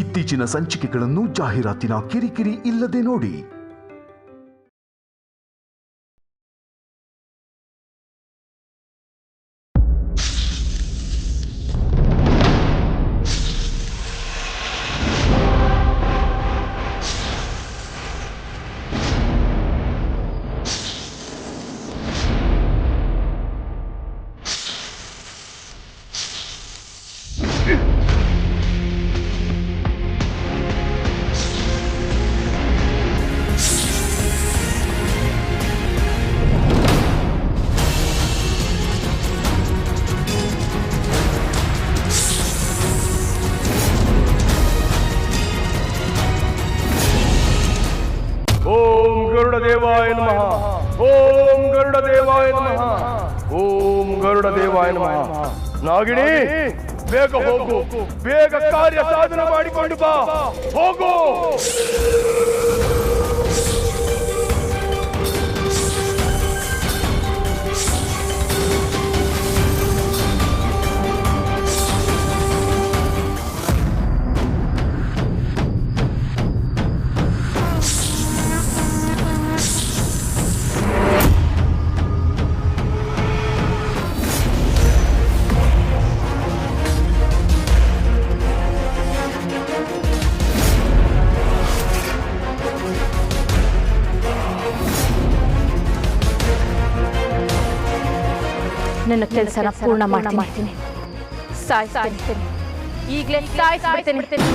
ಇತ್ತೀಚಿನ ಸಂಚಿಕೆಗಳನ್ನು ಜಾಹೀರಾತಿನ ಕಿರಿಕಿರಿ ಇಲ್ಲದೆ ನೋಡಿ. देवाय नमः। ओम गरुड़ देवाय नमः। ओम गरुड़ देवाय नमः। नागिनी ಬೇಗ ಹೋಗು, ಬೇಗ ಕಾರ್ಯ ಸಾಧನೆ ಮಾಡಿಕೊಂಡು ಬಾ, ಹೋಗು. ನನ್ನ ಕೆಲಸನ ಪೂರ್ಣ ಮಾಡ್ತೀನಿ. ಸಾಯಿಸ್ತೀನಿ, ಈಗಲೇ ಸಾಯಿಸ್ಬಿಡ್ತೀನಿ.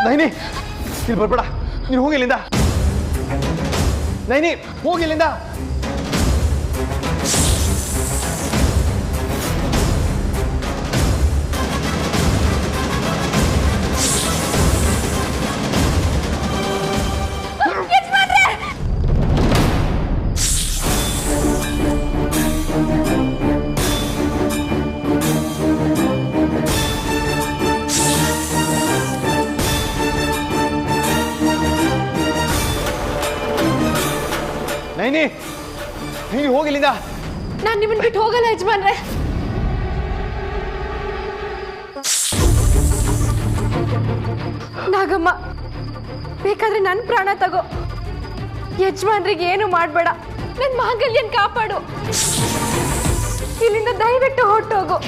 ನೈನಿ, ಇಲ್ಲಿ ಬರ್ಬೇಡ, ನೀನು ಹೋಗಿ ಇಲ್ಲಿಂದ. ನೈನಿ, ಹೋಗಿ ಇಲ್ಲಿಂದ. ನಿಮ್ಮನ್ನ ಬಿಟ್ಟು ಹೋಗಲ್ಲ ಯಜಮಾನ್ರೆ. ನಾಗಮ್ಮ, ಬೇಕಾದ್ರೆ ನನ್ನ ಪ್ರಾಣ ತಗೋ, ಯಜಮಾನ್ರಿಗೆ ಏನು ಮಾಡಬೇಡ, ನನ್ನ ಮಾಂಗಲ್ಯನ ಕಾಪಾಡು. ಇಲ್ಲಿಂದ ದಯವಿಟ್ಟು ಹೊರಟೋಗು.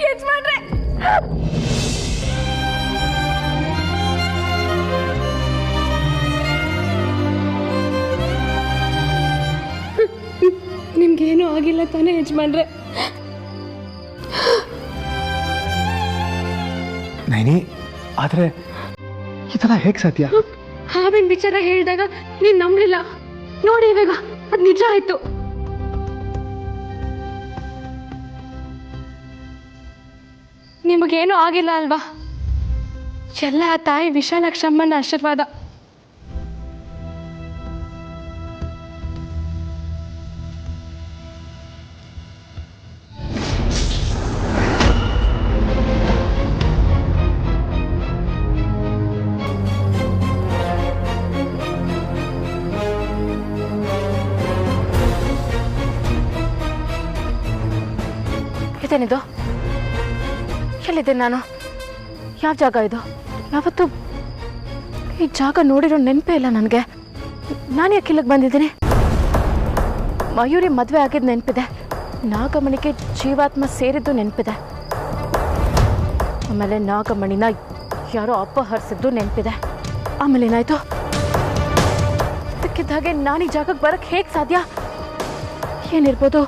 ಯಜಮಾನ್ರೆ, ನಿಮ್ಗೇನು ಆಗಿಲ್ಲ ತಾನೇ ಯಜಮಾನ್ರೆ? ನೈನಿ, ಆದ್ರೆ ಇದೆಲ್ಲ ಹೇಗೆ ಸಾಧ್ಯ? ಹಾವಿನ ವಿಚಾರ ಹೇಳಿದಾಗ ನೀನ್ ನಂಬಲಿಲ್ಲ ನೋಡಿ, ಇವಾಗ ಅದು ನಿಜ ಆಯ್ತು. ನಿಮಗೇನು ಆಗಿಲ್ಲ ಅಲ್ವಾ? ಎಲ್ಲ ತಾಯಿ ವಿಶಾಲಾಕ್ಷಮ್ಮನ ಆಶೀರ್ವಾದ. ಇದೇನಿದು? ಎಲ್ಲಿದ್ದೆ ನಾನು? ಯಾವ ಜಾಗ ಇದು? ಯಾವತ್ತು ಈ ಜಾಗ ನೋಡಿರೋ ನೆನಪೇ ಇಲ್ಲ ನನಗೆ. ನಾನು ಯಾಕೆ ಇಲ್ಲಿಗೆ ಬಂದಿದ್ದೀನಿ? ಮಯೂರಿ ಮದುವೆ ಆಗಿದ್ದು ನೆನಪಿದೆ, ನಾಗಮಣಿಗೆ ಜೀವಾತ್ಮ ಸೇರಿದ್ದು ನೆನಪಿದೆ, ಆಮೇಲೆ ನಾಗಮಣಿನ ಯಾರೋ ಅಪಹರಿಸಿದ್ದು ನೆನಪಿದೆ. ಆಮೇಲೆ ಏನಾಯ್ತು? ಇದಕ್ಕಿದ್ದ ಹಾಗೆ ನಾನು ಈ ಜಾಗಕ್ಕೆ ಬರೋಕ್ಕೆ ಹೇಗೆ ಸಾಧ್ಯ? ಏನಿರ್ಬೋದು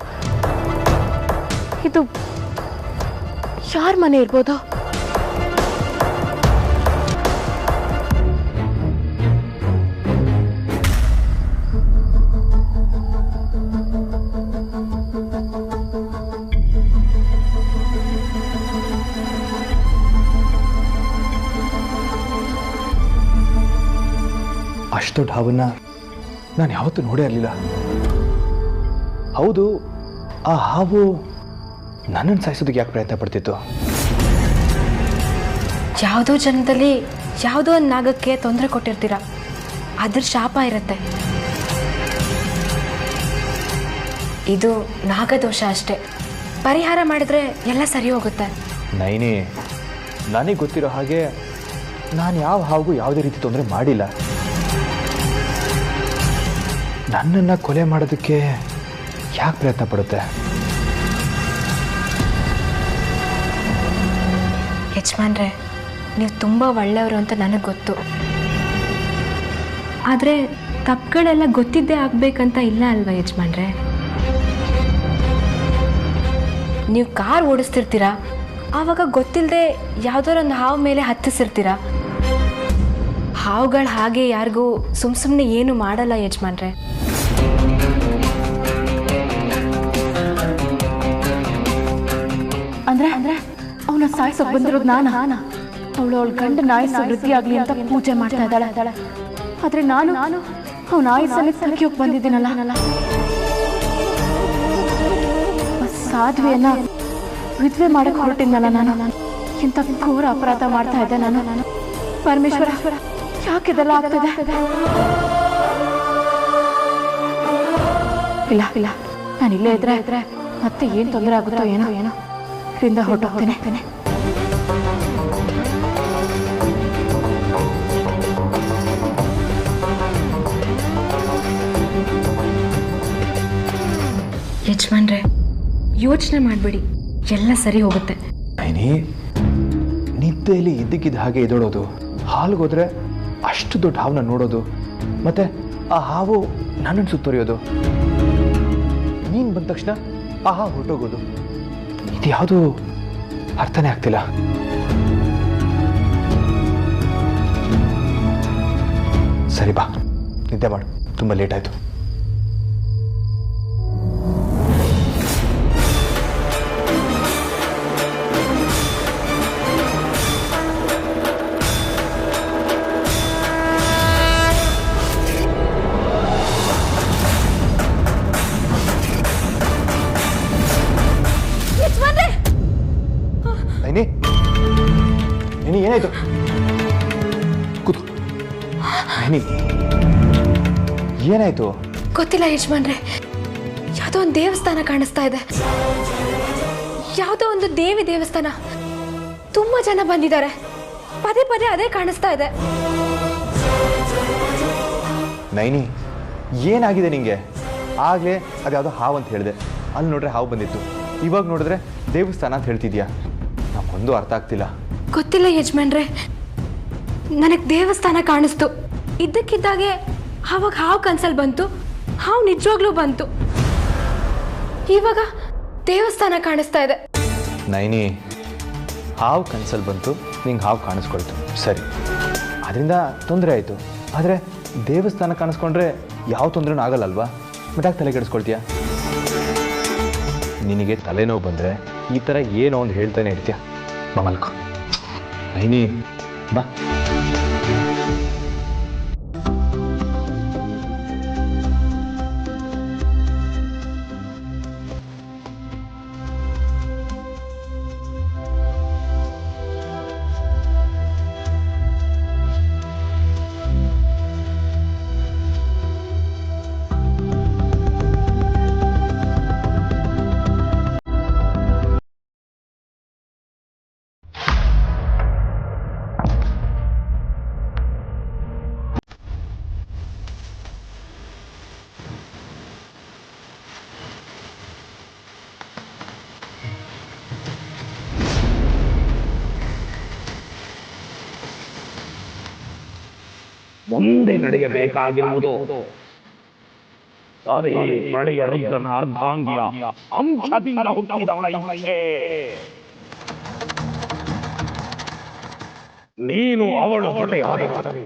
ಇದು? ಯಾರ ಮನೆ ಇರ್ಬೋದು? ಅಷ್ಟು ದೊಡ್ಡ ಹಾವನ್ನ ನಾನು ಯಾವತ್ತೂ ನೋಡೇ ಇರಲಿಲ್ಲ. ಹೌದು, ಆ ಹಾವು ನನ್ನನ್ನು ಸಾಯಿಸೋದಕ್ಕೆ ಯಾಕೆ ಪ್ರಯತ್ನ ಪಡ್ತಿತ್ತು? ಯಾವುದೋ ಜನ್ಮದಲ್ಲಿ ಯಾವುದೋ ಒಂದು ನಾಗಕ್ಕೆ ತೊಂದರೆ ಕೊಟ್ಟಿರ್ತೀರ, ಅದ್ರ ಶಾಪ ಇರುತ್ತೆ. ಇದು ನಾಗದೋಷ ಅಷ್ಟೇ, ಪರಿಹಾರ ಮಾಡಿದ್ರೆ ಎಲ್ಲ ಸರಿ ಹೋಗುತ್ತೆ. ನೈನಿ, ನನಗೆ ಗೊತ್ತಿರೋ ಹಾಗೆ ನಾನು ಯಾವ ಹಾವು ಯಾವುದೇ ರೀತಿ ತೊಂದರೆ ಮಾಡಿಲ್ಲ. ನನ್ನನ್ನು ಕೊಲೆ ಮಾಡೋದಕ್ಕೆ ಯಾಕೆ ಪ್ರಯತ್ನ ಪಡುತ್ತೆ? ಯಜಮಾನ್ರೆ, ನೀವು ತುಂಬ ಒಳ್ಳೆಯವರು ಅಂತ ನನಗೆ ಗೊತ್ತು. ಆದರೆ ತಪ್ಪುಗಳೆಲ್ಲ ಗೊತ್ತಿದ್ದೇ ಆಗಬೇಕಂತ ಇಲ್ಲ ಅಲ್ವಾ ಯಜಮಾನ್ರೆ? ನೀವು ಕಾರ್ ಓಡಿಸ್ತಿರ್ತೀರ, ಆವಾಗ ಗೊತ್ತಿಲ್ಲದೆ ಯಾವುದೋ ಒಂದು ಹಾವು ಮೇಲೆ ಹತ್ತಿಸಿರ್ತೀರ. ಹಾವುಗಳು ಹಾಗೆ ಯಾರಿಗೂ ಸುಮ್ಮನೆ ಏನು ಮಾಡಲ್ಲ ಯಜಮಾನ್ರೆ. ಅಂದ್ರೆ ಅವನ ಸಾಯಿಸೋಕೆ ಬಂದಿರೋದು ನಾನು. ಅವಳ ಗಂಡ ಆಯುಸ್ಸು ವೃದ್ಧಿ ಆಗಲಿ ಅಂತ ಪೂಜೆ ಮಾಡ್ತಾ ಇದ್ದಾಳೆ. ಆದ್ರೆ ನಾನು ಅವನ ಆಯುಸ್ಸಲ್ಲಿ ತಲಕಿಯೋಕೆ ಬಂದಿದ್ದೀನಲ್ಲ. ಸಾಧ್ವಿಯನ್ನ ವಿಧವೆ ಮಾಡಕ್ಕೆ ಹೊರಟಿದ್ನಲ್ಲ ನಾನು. ಇಂಥ ಘೋರ ಅಪರಾಧ ಮಾಡ್ತಾ ಇದ್ದೆ ನಾನು. ಪರಮೇಶ್ವರ, ಯಾಕೆ ಇದೆಲ್ಲ ಆಗ್ತದೆ? ಇಲ್ಲ, ನಾನು ಇಲ್ಲೇ ಇದ್ರೆ ಮತ್ತೆ ಏನು ತೊಂದರೆ ಆಗುತ್ತೋ ಏನೋ ಇದರಿಂದ ಹೊರಟೋಗ್ತೇನೆ. ಯಜಮಾನ್ರೆ, ಯೋಚನೆ ಮಾಡಬೇಡಿ, ಎಲ್ಲ ಸರಿ ಹೋಗುತ್ತೆ. ನೈನಿ, ನಿದ್ದೆಯಲ್ಲಿ ಇದ್ದಕ್ಕಿದ್ದ ಹಾಗೆ ಎದೋಳೋದು, ಹಾಲ್ಗೋದ್ರೆ ಅಷ್ಟು ದೊಡ್ಡ ಹಾವನ್ನ ನೋಡೋದು, ಮತ್ತೆ ಆ ಹಾವು ನನ್ನನ್ನು ಸುತ್ತುವರಿಯೋದು, ನೀನು ಬಂದ ತಕ್ಷಣ ಆ ಹಾವು ಹೊರಟೋಗೋದು, ಇದು ಯಾವುದು ಅರ್ಥನೇ ಆಗ್ತಿಲ್ಲ. ಸರಿ ಬಾ, ನಿದ್ದೆ ಮಾಡು, ತುಂಬ ಲೇಟ್ ಆಯಿತು. ನೈನಿ ಏನಾಯ್ತು? ಕೂತು. ನೈನಿ ಏನಾಯ್ತು? ಗೊತ್ತಿಲ್ಲ ಯಜಮಾನ್ರೆ, ಯಾವುದೋ ಒಂದು ದೇವಸ್ಥಾನ ಕಾಣಿಸ್ತಾ ಇದೆ. ಯಾವುದೋ ಒಂದು ದೇವಿ ದೇವಸ್ಥಾನ. ತುಂಬಾ ಜನ ಬಂದಿದ್ದಾರೆ. ಪದೇ ಪದೇ ಅದೇ ಕಾಣಿಸ್ತಾ ಇದೆ. ನೈನಿ ಏನಾಗಿದೆ ನಿಂಗೆ? ಆಗಲೇ ಅದ್ಯಾವುದೋ ಹಾವು ಅಂತ ಹೇಳಿದೆ, ಅಲ್ಲಿ ನೋಡ್ರೆ ಹಾವು ಬಂದಿತ್ತು. ಇವಾಗ ನೋಡಿದ್ರೆ ದೇವಸ್ಥಾನ ಅಂತ ಹೇಳ್ತಿದ್ಯಾ? ನಮಗೊಂದು ಅರ್ಥ ಆಗ್ತಿಲ್ಲ. ಗೊತ್ತಿಲ್ಲ ಯಜಮಾನ್ರೆ, ನನಗೆ ದೇವಸ್ಥಾನ ಕಾಣಿಸ್ತು. ಇದ್ದಕ್ಕಿದ್ದಾಗೆ ಆವಾಗ ಹಾವು ಕನ್ಸಲ್ಲಿ ಬಂತು. ಹಾವು ನಿಜವಾಗ್ಲೂ ಬಂತು. ಇವಾಗ ದೇವಸ್ಥಾನ ಕಾಣಿಸ್ತಾ ಇದೆ. ನೈನಿ, ಹಾವು ಕನ್ಸಲ್ಲಿ ಬಂತು, ನಿಂಗೆ ಹಾವು ಕಾಣಿಸ್ಕೊಳ್ತು, ಸರಿ, ಅದರಿಂದ ತೊಂದರೆ ಆಯಿತು. ಆದರೆ ದೇವಸ್ಥಾನ ಕಾಣಿಸ್ಕೊಂಡ್ರೆ ಯಾವ ತೊಂದರೆನೂ ಆಗಲ್ಲಲ್ವಾ? ಮತ್ತೆ ತಲೆ ಕೆಡಿಸ್ಕೊಳ್ತೀಯ? ನಿನಗೆ ತಲೆನೋವು ಬಂದರೆ ಈ ಥರ ಏನೋ ಒಂದು ಹೇಳ್ತಾನೆ ಇರ್ತೀಯ. ಬಾ ಮಲ್ಕೋ. ನೈನಿ ಬಾ. ಮುಂದೆ ನಡೆಯಬೇಕಾಗಿರುವುದು ಅದೇ ಮಳೆಯ ರುದ್ರನ ಅರ್ಧಾಂಗಿಯ ಅಂಶದಿಂದ ಹುಟ್ಟಿದವಳ ಇಚ್ಛೆ. ನೀನು ಅವಳು ಜೊತೆಯಾದರೆ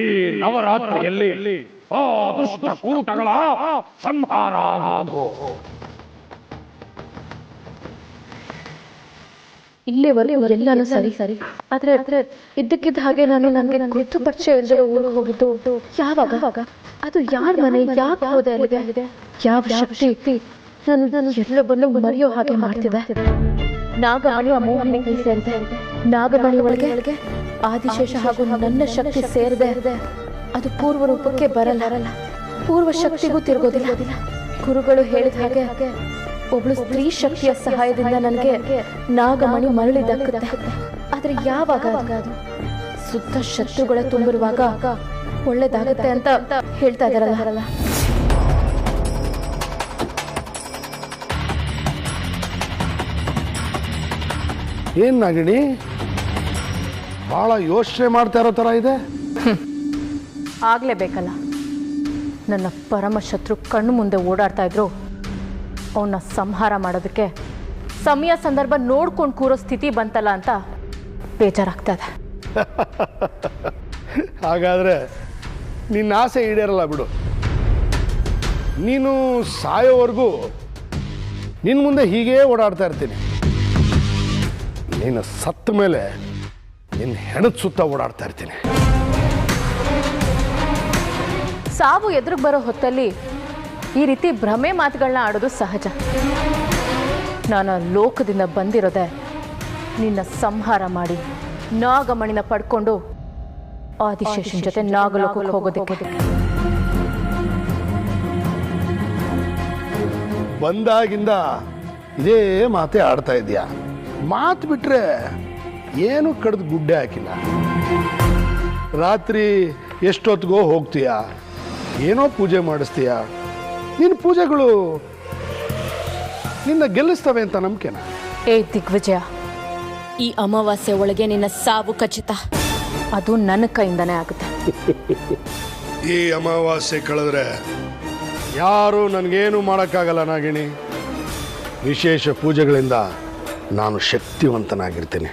ಈ ನವರಾತ್ರಿಯಲ್ಲಿ ಆ ದುಷ್ಟ ಕೂಟಗಳ ಸಂಹಾರ ಆಗುವುದು. ಇಲ್ಲಿವರೆಗೂ ಎಲ್ಲಾನು ಸರಿ ಆದ್ರೆ ಇದ್ದಕ್ಕಿದ್ದ ಹಾಗೆ ನನಗೆ ಗೊತ್ತು ಪರಿಚಯ ಇಲ್ಲದೆ ಊರಿಗೆ ಹೋಗಿದ್ದು ಯಾವಾಗ? ಅದು ಯಾರ ಮನೆ? ಯಾಕೆ ಹೋದೆ ಅಲ್ಲಿಗೆ? ಯಾವ ಶಕ್ತಿ ನಾನು ಎಲ್ಲೊಬ್ಬನ್ನು ಮರೆಯೋ ಹಾಗೆ ಮಾಡ್ತಿದೆ? ನಾಗಮಣಿ ಮೋಹಿನಿ ಕೈ ಸೇರಿದೆ. ನಾಗಮಣಿ ಒಳಗೆ ಆದಿಶೇಷ ಹಾಗೂ ನನ್ನ ಶಕ್ತಿ ಸೇರಿದೆ. ಅದು ಪೂರ್ವ ರೂಪಕ್ಕೆ ಬರಲ್ಲ, ಪೂರ್ವ ಶಕ್ತಿಗೂ ತಿರುಗೋದಿಲ್ಲ. ಗುರುಗಳು ಹೇಳಿದ ಹಾಗೆ ಒಬ್ಳು ಸ್ತ್ರೀ ಶಕ್ತಿಯ ಸಹಾಯದಿಂದ ನನಗೆ ನಾಗಮಣಿ ಮರಳಿ ದಕ್ಕುತ್ತೆ. ಆದ್ರೆ ಯಾವಾಗ? ಅದು ಸುತ್ತ ಶತ್ರುಗಳೇ ತುಂಬಿರುವಾಗ ಒಳ್ಳೇದಾಗತ್ತೆ ಅಂತ ಹೇಳ್ತಾ ಇದಾರಲ್ಲ. ಏನ್ ನಾಗಿಣಿ ಬಹಳ ಯೋಚನೆ ಮಾಡ್ತಾ ಇರೋ ತರ ಇದೆ? ಆಗ್ಲೇಬೇಕಲ್ಲ. ನನ್ನ ಪರಮ ಶತ್ರು ಕಣ್ಣು ಮುಂದೆ ಓಡಾಡ್ತಾ ಇದ್ರು. ಅವನ್ನ ಸಂಹಾರ ಮಾಡೋದಕ್ಕೆ ಸಮಯ ಸಂದರ್ಭ ನೋಡ್ಕೊಂಡು ಕೂರೋ ಸ್ಥಿತಿ ಬಂತಲ್ಲ ಅಂತ ಬೇಜಾರಾಗ್ತದೆ. ಹಾಗಾದ್ರೆ ನಿನ್ನ ಆಸೆ ಈಡೇರಲ್ಲ ಬಿಡು. ನೀನು ಸಾಯೋವರೆಗೂ ನಿನ್ನ ಮುಂದೆ ಹೀಗೇ ಓಡಾಡ್ತಾ ಇರ್ತೀನಿ. ನೀನು ಸತ್ತ ಮೇಲೆ ನಿನ್ನ ಹೆಣದ ಸುತ್ತ ಓಡಾಡ್ತಾ ಇರ್ತೀನಿ. ಸಾವು ಎದುರಿಗೆ ಬರೋ ಹೊತ್ತಲ್ಲಿ ಈ ರೀತಿ ಭ್ರಮೆ ಮಾತುಗಳನ್ನ ಆಡೋದು ಸಹಜ. ನಾನು ಲೋಕದಿಂದ ಬಂದಿರೋದೆ ನಿನ್ನ ಸಂಹಾರ ಮಾಡಿ ನಾಗಮಣಿನ ಪಡ್ಕೊಂಡು ಆದಿಶೇಷನ್ ಜೊತೆ ನಾಗಲೋಕಕ್ಕೆ ಹೋಗೋದಕ್ಕೆ. ಬಂದಾಗಿಂದ ಇದೇ ಮಾತೇ ಆಡ್ತಾ ಇದೆಯಾ? ಮಾತು ಬಿಟ್ರೆ ಏನು ಕಡ್ದು ಗುಡ್ಡೆ ಹಾಕಿಲ್ಲ. ರಾತ್ರಿ ಎಷ್ಟೊತ್ತಿಗೋ ಹೋಗ್ತೀಯಾ, ಏನೋ ಪೂಜೆ ಮಾಡಿಸ್ತೀಯಾ. ನಿನ್ನ ಪೂಜೆಗಳು ನಿನ್ನ ಗೆಲ್ಲಿಸ್ತವೆ ಅಂತ ನಂಬಿಕೆನ? ಏ ದಿಗ್ವಿಜಯ, ಈ ಅಮಾವಾಸ್ಯೆ ಒಳಗೆ ನಿನ್ನ ಸಾವು ಖಚಿತ. ಅದು ನನ್ನ ಕೈಯಿಂದನೇ ಆಗುತ್ತೆ. ಈ ಅಮಾವಾಸ್ಯೆ ಕಳೆದ್ರೆ ಯಾರು ನನಗೇನು ಮಾಡೋಕ್ಕಾಗಲ್ಲ ನಾಗಿಣಿ. ವಿಶೇಷ ಪೂಜೆಗಳಿಂದ ನಾನು ಶಕ್ತಿವಂತನಾಗಿರ್ತೇನೆ.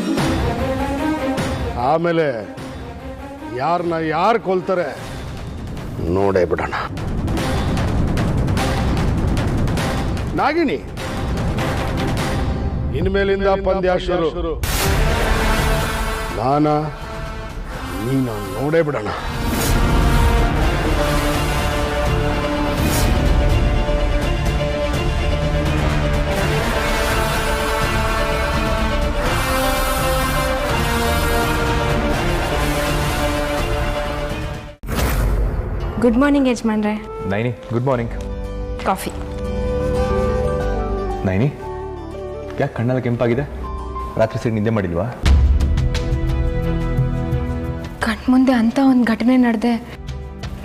ಆಮೇಲೆ ಯಾರನ್ನ ಯಾರು ಕೊಲ್ತಾರೆ ನೋಡೇ ಬಿಡೋಣ. ನಾಗಿನಿ, ಇನ್ಮೇಲಿಂದ ಪಂದ್ಯ ಶುರು. ನೀನು ನೋಡೇ ಬಿಡೋಣ. ಗುಡ್ ಮಾರ್ನಿಂಗ್ ಯಜಮಾನ್ರೆ. Naini, good morning. Coffee. Naini, ಯಾಕೆ ಕಣ್ಣೆಲ್ಲ ಕೆಂಪಾಗಿದೆ? ರಾತ್ರಿ ಸರಿ ನಿದ್ದೆ ಮಾಡಿಲ್ವಾ? ಕಣ್ಮುಂದೆ ಅಂತ ಒಂದು ಘಟನೆ ನಡೆದೆ,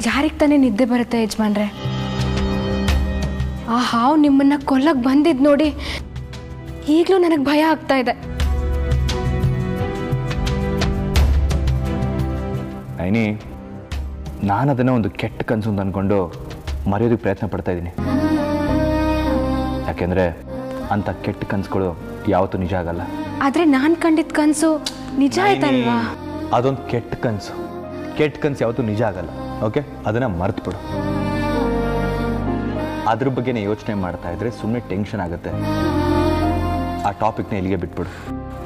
ಯಾರಿಗೆ ತಾನೇ ನಿದ್ದೆ ಬರುತ್ತೆ ಯಜಮಾನ್ರೆ? ಆ ಹಾವು ನಿಮ್ಮನ್ನ ಕೊಲ್ಲಕ್ಕೆ ಬಂದಿದ್ದು ನೋಡಿ ಈಗಲೂ ನನಗೆ ಭಯ ಆಗ್ತಾ ಇದೆ. ನೈನಿ, ನಾನು ಅದನ್ನು ಒಂದು ಕೆಟ್ಟ ಕನಸು ಅಂತ ಅಂದ್ಕೊಂಡು ಮರೆಯೋದಕ್ಕೆ ಪ್ರಯತ್ನ ಪಡ್ತಾ ಇದ್ದೀನಿ. ಯಾಕೆಂದರೆ ಅಂಥ ಕೆಟ್ಟ ಕನಸುಗಳು ಯಾವತ್ತೂ ನಿಜ ಆಗಲ್ಲ. ಆದರೆ ನಾನು ಕಂಡಿದ್ದ ಕನಸು ನಿಜ ಆಯ್ತಲ್ವಾ? ಅದೊಂದು ಕೆಟ್ಟ ಕನಸು. ಕೆಟ್ಟ ಕನಸು ಯಾವತ್ತೂ ನಿಜ ಆಗಲ್ಲ. ಓಕೆ, ಅದನ್ನು ಮರೆತು ಬಿಡು. ಅದ್ರ ಬಗ್ಗೆನೇ ಯೋಚನೆ ಮಾಡ್ತಾ ಇದ್ರೆ ಸುಮ್ಮನೆ ಟೆನ್ಷನ್ ಆಗುತ್ತೆ. ಆ ಟಾಪಿಕ್ನ ಇಲ್ಲಿಗೆ ಬಿಟ್ಬಿಡು.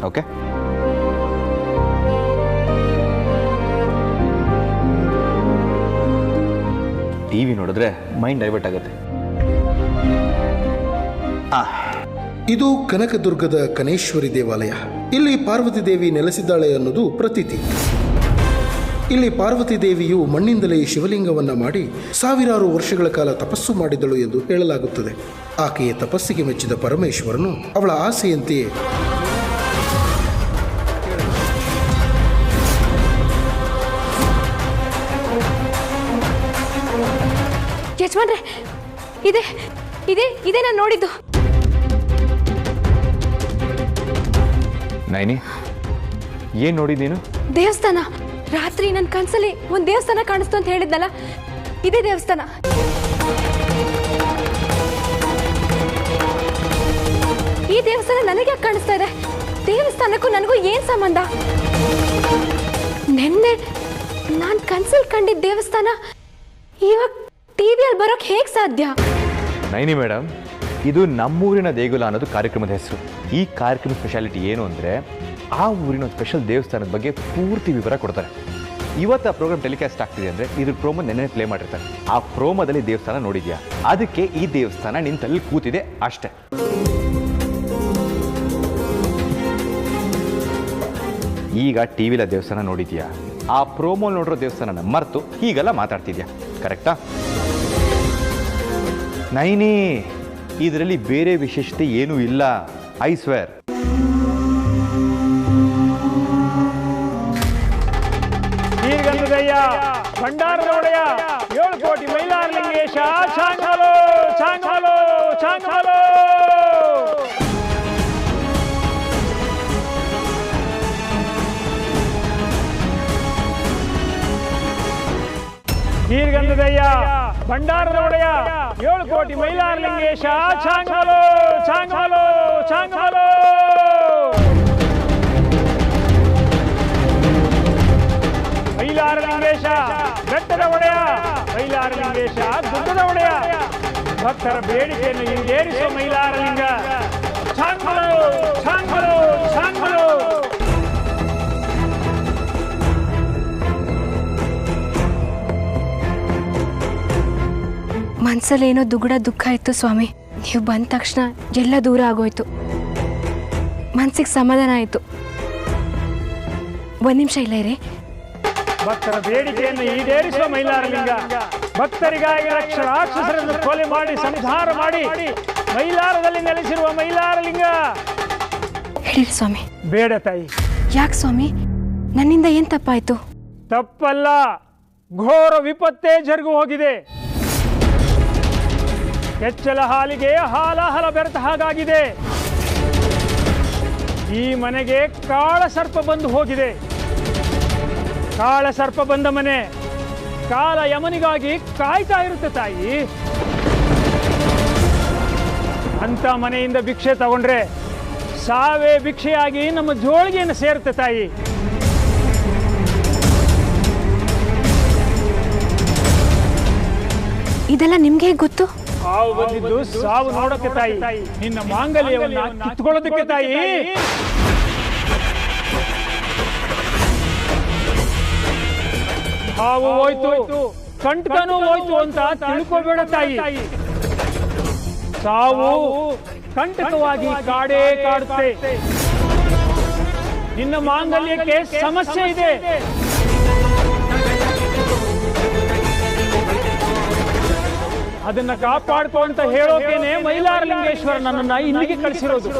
ಓಕೆ? ಟಿವಿ ನೋಡಿದ್ರೆ ಮೈಂಡ್ ಡೈವರ್ಟ್ ಆಗುತ್ತೆ. ಇದು ಕನಕದುರ್ಗದ ಕನೇಶ್ವರಿ ದೇವಾಲಯ. ಇಲ್ಲಿ ಪಾರ್ವತಿ ದೇವಿ ನೆಲೆಸಿದ್ದಾಳೆ ಅನ್ನೋದು ಪ್ರತೀತಿ. ಇಲ್ಲಿ ಪಾರ್ವತಿ ದೇವಿಯು ಮಣ್ಣಿಂದಲೇ ಶಿವಲಿಂಗವನ್ನ ಮಾಡಿ ಸಾವಿರಾರು ವರ್ಷಗಳ ಕಾಲ ತಪಸ್ಸು ಮಾಡಿದಳು ಎಂದು ಹೇಳಲಾಗುತ್ತದೆ. ಆಕೆಯ ತಪಸ್ಸಿಗೆ ಮೆಚ್ಚಿದ ಪರಮೇಶ್ವರನು ಅವಳ ಆಸೆಯಂತೆಯೇ ಯಜಮಾನ್ರೆ, ಇದೇ ಇದೇ ಇದೇ ನಾನು ನೋಡಿದ್ದು. ನೈನಿ, ಏನು ನೋಡಿದ್ದೀನು? ದೇವಸ್ಥಾನ. ರಾತ್ರಿ ನನ್ನ ಕನಸಲ್ಲಿ ಒಂದು ದೇವಸ್ಥಾನ ಕಾಣಿಸ್ತು ಅಂತ ಹೇಳಿದ್ನಲ್ಲ, ಇದೇ ದೇವಸ್ಥಾನ. ಈ ದೇವಸ್ಥಾನ ನನಗೆ ಯಾಕೆ ಕಾಣಿಸ್ತಾ ಇದೆ? ದೇವಸ್ಥಾನಕ್ಕೂ ನನಗೂ ಏನು ಸಂಬಂಧ? ನೆನ್ನೆ ನಾನು ಕನಸಲ್ಲಿ ಕಂಡಿದ್ದ ದೇವಸ್ಥಾನ ಇವಾಗ ಟಿವಿಯಲ್ಲಿ ಬರೋಕೆ ಹೇಗೆ ಸಾಧ್ಯ? ನೈನಿ ಮೇಡಮ್, ಇದು ನಮ್ಮೂರಿನ ದೇಗುಲ ಅನ್ನೋದು ಕಾರ್ಯಕ್ರಮದ ಹೆಸರು. ಈ ಕಾರ್ಯಕ್ರಮದ ಸ್ಪೆಷಾಲಿಟಿ ಏನು ಅಂದರೆ, ಆ ಊರಿನ ಒಂದು ಸ್ಪೆಷಲ್ ದೇವಸ್ಥಾನದ ಬಗ್ಗೆ ಪೂರ್ತಿ ವಿವರ ಕೊಡ್ತಾರೆ. ಇವತ್ತು ಆ ಪ್ರೋಗ್ರಾಮ್ ಟೆಲಿಕಾಸ್ಟ್ ಆಗ್ತಿದೆ ಅಂದರೆ ಇದ್ರ ಪ್ರೋಮೋ ನೆನ್ನೆ ಪ್ಲೇ ಮಾಡಿರ್ತಾರೆ. ಆ ಪ್ರೋಮೋದಲ್ಲಿ ದೇವಸ್ಥಾನ ನೋಡಿದ್ಯಾ? ಅದಕ್ಕೆ ಈ ದೇವಸ್ಥಾನ ನಿನ್ನ ತಲೆ ಕೂತಿದೆ ಅಷ್ಟೇ. ಈಗ ಟಿವಿಲ ದೇವಸ್ಥಾನ ನೋಡಿದ್ಯಾ? ಆ ಪ್ರೋಮೋ ನೋಡಿರೋ ದೇವಸ್ಥಾನನ ಮರೆತು ಹೀಗೆಲ್ಲ ಮಾತಾಡ್ತಿದ್ಯಾ, ಕರೆಕ್ಟಾ? ನೈನಿ, ಇದರಲ್ಲಿ ಬೇರೆ ವಿಶೇಷತೆ ಏನೂ ಇಲ್ಲ. I square. ಗಂಗಯ್ಯ ಭಂಡಾರದ ಒಡೆಯ 7 ಕೋಟಿ ಮೈಲಾರಲಿಂಗೇಶ ಚಾಂಗಾಲೋ ಚಾಂಗಾಲೋ ಚಾಂಗಾಲೋ. ಗೀರ್ಗಂಧದಯ್ಯ ಭಂಡಾರದ ಒಡೆಯ 7 ಕೋಟಿ ಮೈಲಾರಲಿಂಗೇಶ ಚಾಂಗಾಲೋ ಚಾಂಗಾಲೋ ಚಾಂಗಾಲೋ. ಮೈಲಾರಲಿಂಗೇಶ ಬೆಟ್ಟದ ಒಡೆಯ, ಮೈಲಾರಲಿಂಗೇಶ ದುಡ್ಡದ ಒಡೆಯ, ಭಕ್ತರ ಬೇಡಿಕೆಯನ್ನು ಈಡೇರಿಸುವ ಮೈಲಾರಲಿಂಗ. ಚಾಂಗಲು ಚಾಂಗಲು ಚಾಂಗಲು. ಮನ್ಸಲ್ಲೇನೋ ದುಗುಡ ದುಃಖ ಇತ್ತು ಸ್ವಾಮಿ. ನೀವು ಬಂದ ತಕ್ಷಣ ಎಲ್ಲ ದೂರ ಆಗೋಯ್ತು, ಮನ್ಸಿಗೆ ಸಮಾಧಾನ ಆಯಿತು. ಒಂದು ನಿಮಿಷ ಇಲ್ಲ ಇರಿ. ಭಕ್ತರ ಬೇಡಿಕೆಯನ್ನು ಈಡೇರಿಸುವ ಮೈಲಾರಲಿಂಗ, ಭಕ್ತರಿಗಾಗಿ ರಾಕ್ಷಸರನ್ನು ಕೊಲೆ ಮಾಡಿ ಸಂಹಾರ ಮಾಡಿ ಮೈಲಾರದಲ್ಲಿ ನೆಲೆಸಿರುವ ಮೈಲಾರಲಿಂಗ. ಹೇಳಿರಿ ಸ್ವಾಮಿ. ಬೇಡ ತಾಯಿ. ಯಾಕೆ ಸ್ವಾಮಿ? ನನ್ನಿಂದ ಏನು ತಪ್ಪಾಯ್ತು? ತಪ್ಪಲ್ಲ, ಘೋರ ವಿಪತ್ತೇ ಜರುಗು ಹೋಗಿದೆ. ಕೆಚ್ಚಲ ಹಾಲಿಗೆ ಹಾಲಾಹಲ ಬೆರೆತ ಹಾಗಾಗಿದೆ. ಈ ಮನೆಗೆ ಕಾಳ ಸರ್ಪ ಬಂದು ಹೋಗಿದೆ. ಕಾಳ ಸರ್ಪ ಬಂದ ಮನೆ ಕಾಲ ಯಮನಿಗಾಗಿ ಕಾಯ್ತಾ ಇರುತ್ತೆ ತಾಯಿ. ಅಂತ ಮನೆಯಿಂದ ಭಿಕ್ಷೆ ತಗೊಂಡ್ರೆ ಸಾವೇ ಭಿಕ್ಷೆಯಾಗಿ ನಮ್ಮ ಜೋಳಿಗೆಯನ್ನು ಸೇರುತ್ತೆ ತಾಯಿ. ಇದೆಲ್ಲ ನಿಮ್ಗೆ ಹೇಗೆ ಗೊತ್ತು? ಹಾವು ಬಂದಿದ್ದು ಸಾವು ನೋಡಕ್ಕೆ ತಾಯಿ, ನಿನ್ನ ಮಾಂಗಲ್ಯವನ್ನ ಕಿತ್ಕೊಳ್ಳೋದಕ್ಕೆ ತಾಯಿ. ಹಾವು ಹೋಯ್ತು, ಕಂಟಕನೂ ಹೋಯ್ತು ಅಂತ ತಿಳ್ಕೋಬೇಡ ತಾಯಿ. ಸಾವು ಕಂಟಕವಾಗಿ ಕಾಡೇ ಕಾಡುತ್ತೆ. ನಿನ್ನ ಮಾಂಗಲ್ಯಕ್ಕೆ ಸಮಸ್ಯೆ ಇದೆ. ಅದನ್ನ ಕಾಪಾಡ್ಕೊ ಅಂತ ಹೇಳೋಕೇನೆ ಮೈಲಾರಲಿಂಗೇಶ್ವರ ನನ್ನನ್ನ ಇಲ್ಲಿಗೆ ಕಳಿಸಿರೋದು.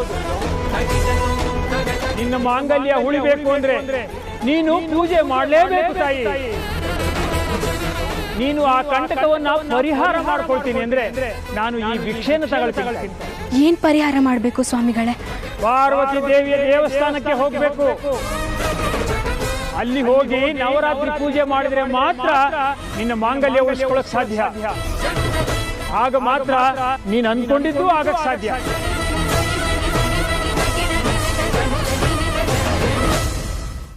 ನಿನ್ನ ಮಾಂಗಲ್ಯ ಉಳಿಬೇಕು ಅಂದ್ರೆ ನೀನು ಪೂಜೆ ಮಾಡಲೇಬೇಕು ತಾಯಿ. ನೀನು ಆ ಕಂಟಕವನ್ನ ಪರಿಹಾರ ಮಾಡ್ಕೊಳ್ತೀನಿ ಅಂದ್ರೆ ನಾನು ಈ ಭಿಕ್ಷೆಯನ್ನು ತಗೊಳ್ತೀನಿ. ಏನ್ ಪರಿಹಾರ ಮಾಡ್ಬೇಕು ಸ್ವಾಮಿಗಳೇ? ಪಾರ್ವತಿ ದೇವಿಯ ದೇವಸ್ಥಾನಕ್ಕೆ ಹೋಗ್ಬೇಕು. ಅಲ್ಲಿ ಹೋಗಿ ನವರಾತ್ರಿ ಪೂಜೆ ಮಾಡಿದ್ರೆ ಮಾತ್ರ ನಿನ್ನ ಮಾಂಗಲ್ಯ ಉಳಿಸ್ಕೊಳ್ಳಕ್ ಸಾಧ್ಯ. ಆಗ ಮಾತ್ರ ನೀನು ಅಂದ್ಕೊಂಡಿದ್ದು ಆಗಕ್ ಸಾಧ್ಯ.